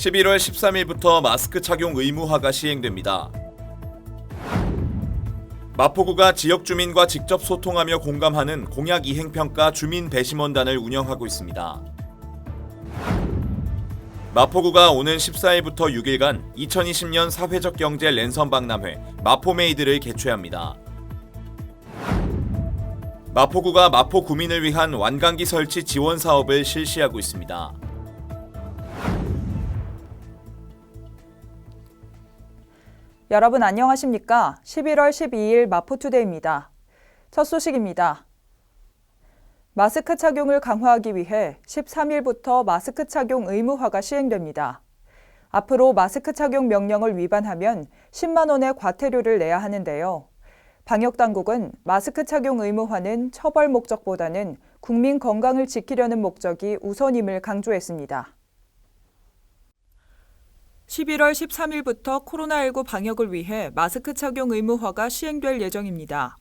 11월 13일부터 마스크 착용 의무화가 시행됩니다. 마포구가 지역 주민과 직접 소통하며 공감하는 공약 이행평가 주민 배심원단을 운영하고 있습니다. 마포구가 오는 14일부터 6일간 2020년 사회적 경제 랜선 박람회 마포메이드를 개최합니다. 마포구가 마포 구민을 위한 완강기 설치 지원 사업을 실시하고 있습니다. 여러분 안녕하십니까? 11월 12일 마포투데이입니다. 첫 소식입니다. 마스크 착용을 강화하기 위해 13일부터 마스크 착용 의무화가 시행됩니다. 앞으로 마스크 착용 명령을 위반하면 10만 원의 과태료를 내야 하는데요. 방역당국은 마스크 착용 의무화는 처벌 목적보다는 국민 건강을 지키려는 목적이 우선임을 강조했습니다. 11월 13일부터 코로나19 방역을 위해 마스크 착용 의무화가 시행될 예정입니다.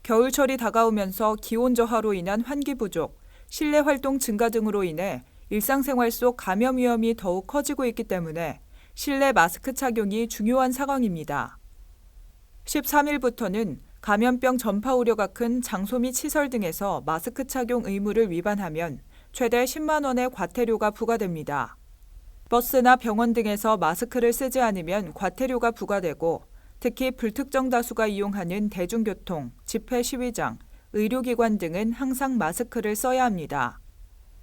겨울철이 다가오면서 기온 저하로 인한 환기 부족, 실내 활동 증가 등으로 인해 일상생활 속 감염 위험이 더욱 커지고 있기 때문에 실내 마스크 착용이 중요한 상황입니다. 13일부터는 감염병 전파 우려가 큰 장소 및 시설 등에서 마스크 착용 의무를 위반하면 최대 10만 원의 과태료가 부과됩니다. 버스나 병원 등에서 마스크를 쓰지 않으면 과태료가 부과되고 특히 불특정 다수가 이용하는 대중교통, 집회 시위장, 의료기관 등은 항상 마스크를 써야 합니다.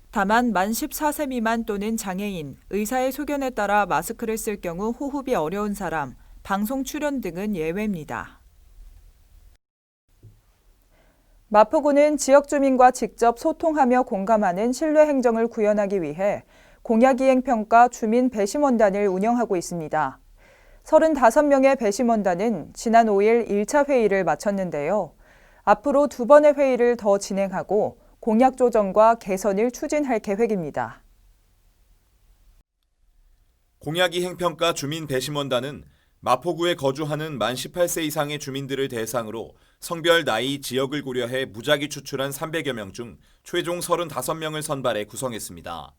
다만 만 14세 미만 또는 장애인, 의사의 소견에 따라 마스크를 쓸 경우 호흡이 어려운 사람, 방송 출연 등은 예외입니다. 마포구는 지역 주민과 직접 소통하며 공감하는 신뢰 행정을 구현하기 위해 공약이행평가 주민 배심원단을 운영하고 있습니다. 35명의 배심원단은 지난 5일 1차 회의를 마쳤는데요. 앞으로 2번의 회의를 더 진행하고 공약 조정과 개선을 추진할 계획입니다. 공약이행평가 주민 배심원단은 마포구에 거주하는 만 18세 이상의 주민들을 대상으로 성별, 나이, 지역을 고려해 무작위 추출한 300여 명 중 최종 35명을 선발해 구성했습니다.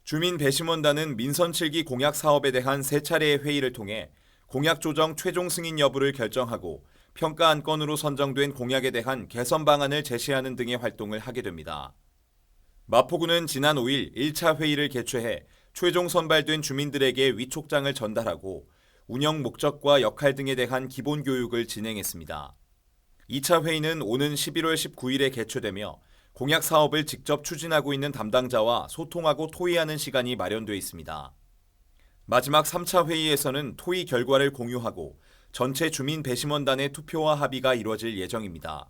주민 배심원단은 민선 7기 공약 사업에 대한 3차례의 회의를 통해 공약 조정 최종 승인 여부를 결정하고 평가 안건으로 선정된 공약에 대한 개선 방안을 제시하는 등의 활동을 하게 됩니다. 마포구는 지난 5일 1차 회의를 개최해 최종 선발된 주민들에게 위촉장을 전달하고 운영 목적과 역할 등에 대한 기본 교육을 진행했습니다. 2차 회의는 오는 11월 19일에 개최되며 공약 사업을 직접 추진하고 있는 담당자와 소통하고 토의하는 시간이 마련되어 있습니다. 마지막 3차 회의에서는 토의 결과를 공유하고 전체 주민 배심원단의 투표와 합의가 이루어질 예정입니다.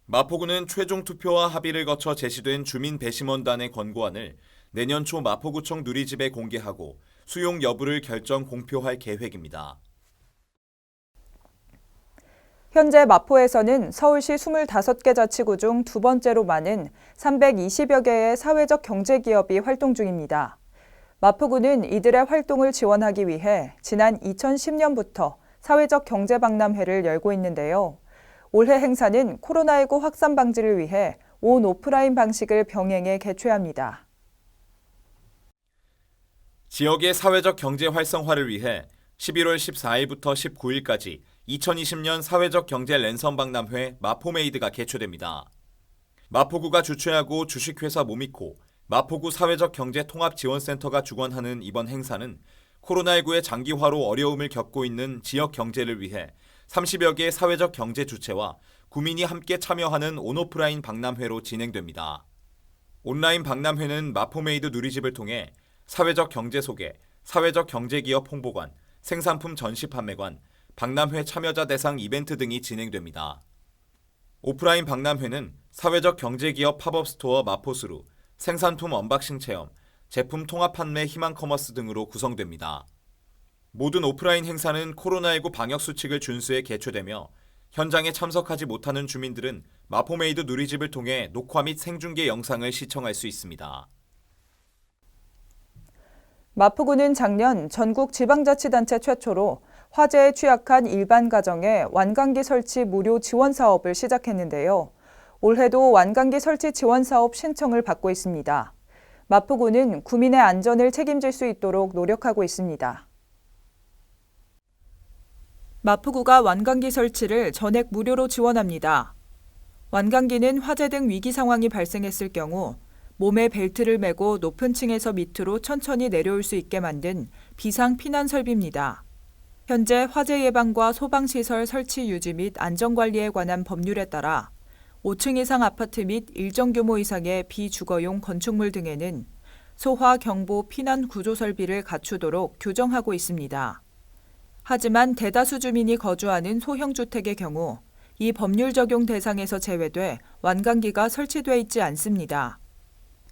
마포구는 최종 투표와 합의를 거쳐 제시된 주민 배심원단의 권고안을 내년 초 마포구청 누리집에 공개하고 수용 여부를 결정 공표할 계획입니다. 현재 마포에서는 서울시 25개 자치구 중 두 번째로 많은 320여 개의 사회적 경제기업이 활동 중입니다. 마포구는 이들의 활동을 지원하기 위해 지난 2010년부터 사회적 경제박람회를 열고 있는데요. 올해 행사는 코로나19 확산 방지를 위해 온 오프라인 방식을 병행해 개최합니다. 지역의 사회적 경제 활성화를 위해 11월 14일부터 19일까지 2020년 사회적 경제 랜선 박람회 마포메이드가 개최됩니다. 마포구가 주최하고 주식회사 모미코, 마포구 사회적 경제 통합지원센터가 주관하는 이번 행사는 코로나19의 장기화로 어려움을 겪고 있는 지역 경제를 위해 30여 개의 사회적 경제 주체와 구민이 함께 참여하는 온오프라인 박람회로 진행됩니다. 온라인 박람회는 마포메이드 누리집을 통해 사회적 경제 소개, 사회적 경제기업 홍보관, 생산품 전시 판매관, 박람회 참여자 대상 이벤트 등이 진행됩니다. 오프라인 박람회는 사회적 경제기업 팝업 스토어 마포스루, 생산품 언박싱 체험, 제품 통합 판매 희망 커머스 등으로 구성됩니다. 모든 오프라인 행사는 코로나19 방역 수칙을 준수해 개최되며 현장에 참석하지 못하는 주민들은 마포메이드 누리집을 통해 녹화 및 생중계 영상을 시청할 수 있습니다. 마포구는 작년 전국 지방자치단체 최초로 화재에 취약한 일반 가정에 완강기 설치 무료 지원 사업을 시작했는데요. 올해도 완강기 설치 지원 사업 신청을 받고 있습니다. 마포구는 구민의 안전을 책임질 수 있도록 노력하고 있습니다. 마포구가 완강기 설치를 전액 무료로 지원합니다. 완강기는 화재 등 위기 상황이 발생했을 경우 몸에 벨트를 매고 높은 층에서 밑으로 천천히 내려올 수 있게 만든 비상 피난 설비입니다. 현재 화재 예방과 소방시설 설치 유지 및 안전관리에 관한 법률에 따라 5층 이상 아파트 및 일정 규모 이상의 비주거용 건축물 등에는 소화, 경보, 피난 구조 설비를 갖추도록 규정하고 있습니다. 하지만 대다수 주민이 거주하는 소형 주택의 경우 이 법률 적용 대상에서 제외돼 완강기가 설치돼 있지 않습니다.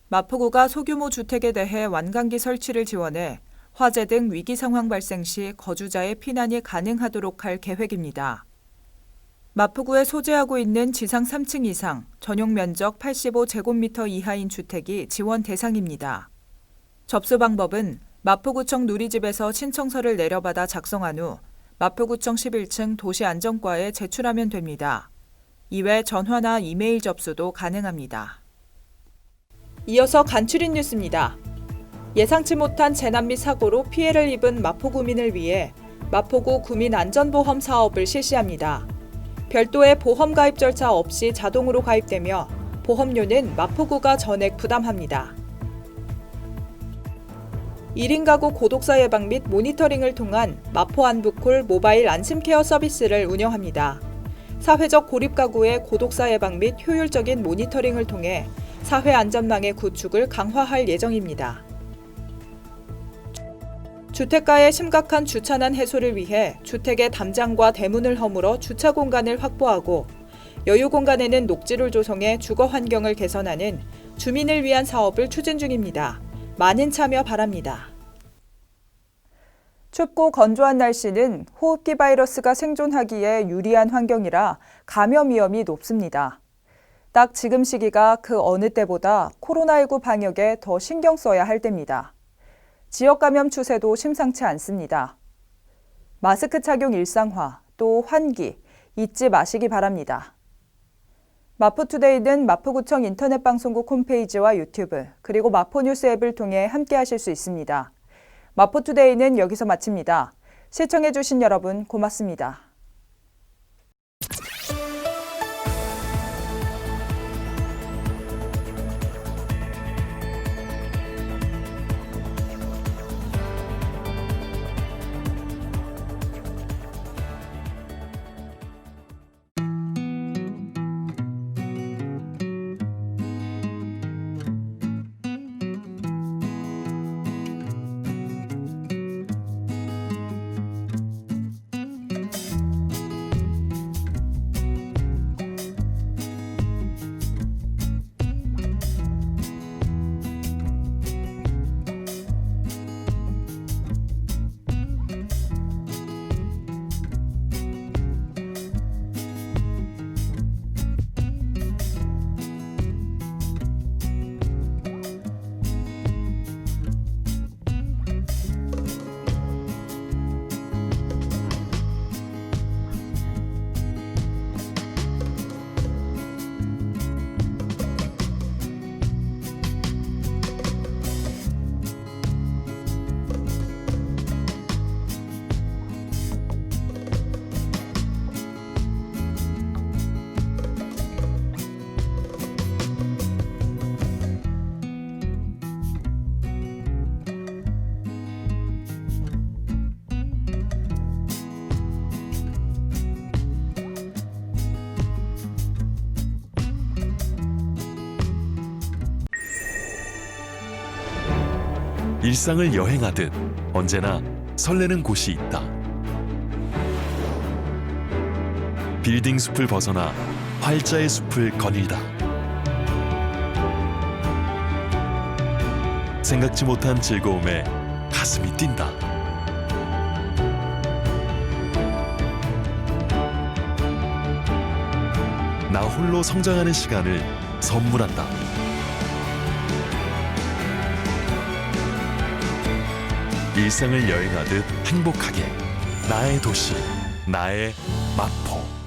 마포구가 소규모 주택에 대해 완강기 설치를 지원해 화재 등 위기 상황 발생 시 거주자의 피난이 가능하도록 할 계획입니다. 마포구에 소재하고 있는 지상 3층 이상, 전용 면적 85제곱미터 이하인 주택이 지원 대상입니다. 접수 방법은 마포구청 누리집에서 신청서를 내려받아 작성한 후 마포구청 11층 도시안전과에 제출하면 됩니다. 이외 전화나 이메일 접수도 가능합니다. 이어서 간추린 뉴스입니다. 예상치 못한 재난 및 사고로 피해를 입은 마포구민을 위해 마포구 구민안전보험 사업을 실시합니다. 별도의 보험 가입 절차 없이 자동으로 가입되며 보험료는 마포구가 전액 부담합니다. 1인 가구 고독사 예방 및 모니터링을 통한 마포 안부콜 모바일 안심케어 서비스를 운영합니다. 사회적 고립 가구의 고독사 예방 및 효율적인 모니터링을 통해 사회 안전망의 구축을 강화할 예정입니다. 주택가의 심각한 주차난 해소를 위해 주택의 담장과 대문을 허물어 주차 공간을 확보하고 여유 공간에는 녹지를 조성해 주거 환경을 개선하는 주민을 위한 사업을 추진 중입니다. 많은 참여 바랍니다. 춥고 건조한 날씨는 호흡기 바이러스가 생존하기에 유리한 환경이라 감염 위험이 높습니다. 딱 지금 시기가 그 어느 때보다 코로나19 방역에 더 신경 써야 할 때입니다. 지역 감염 추세도 심상치 않습니다. 마스크 착용 일상화, 또 환기, 잊지 마시기 바랍니다. 마포투데이는 마포구청 인터넷 방송국 홈페이지와 유튜브, 그리고 마포뉴스 앱을 통해 함께 하실 수 있습니다. 마포투데이는 여기서 마칩니다. 시청해주신 여러분 고맙습니다. 일상을 여행하듯 언제나 설레는 곳이 있다. 빌딩 숲을 벗어나 활자의 숲을 거닐다. 생각지 못한 즐거움에 가슴이 뛴다. 나 홀로 성장하는 시간을 선물한다. 일상을 여행하듯 행복하게 나의 도시, 나의 마포.